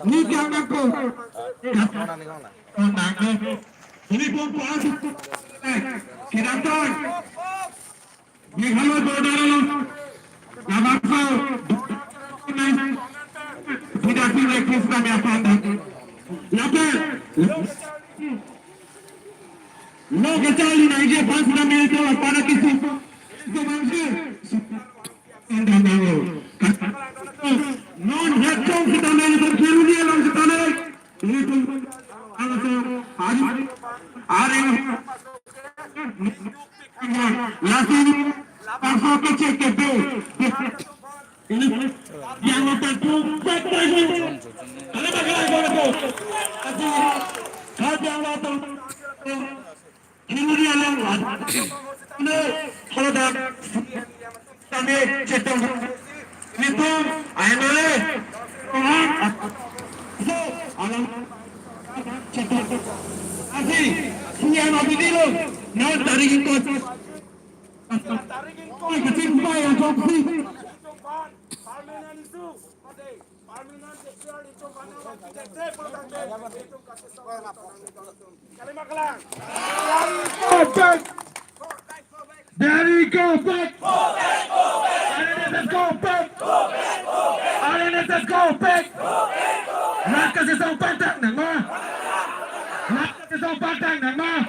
ni kang ako. Oh, nangko. Ini pun pas. Kiratan. Ni halo dodaro. Nabakso. Tidak sini kisah yang pandang. Lapan. Logo Charlie na ije pass na milito para kisi ito mangsi andamao non headcount kita milito खेलुनी लोग जिताने milito alaso hari lasin paso ke check ke do ini yang akan tu back ala bagala ko ati khadi ala to खेलुनी लोग ने थोड़ा तमे चेतन itu ayole so alam cetak asih siapa bidilo no tarikin ko kecil bay ang kopi There we go back. Let's go back. Let's go back. Lakas isang patang ng mga. Lakas isang patang ng mga.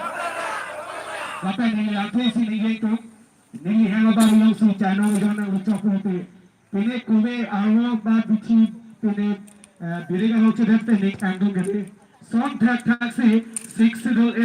Kapag nilaki sinigay ko, nilihanga ba yung si Chano yung nang ucap ko ito. Pine kume awak ba bichi pine birega hoche dharte nek angong gate. Song thak thak se 6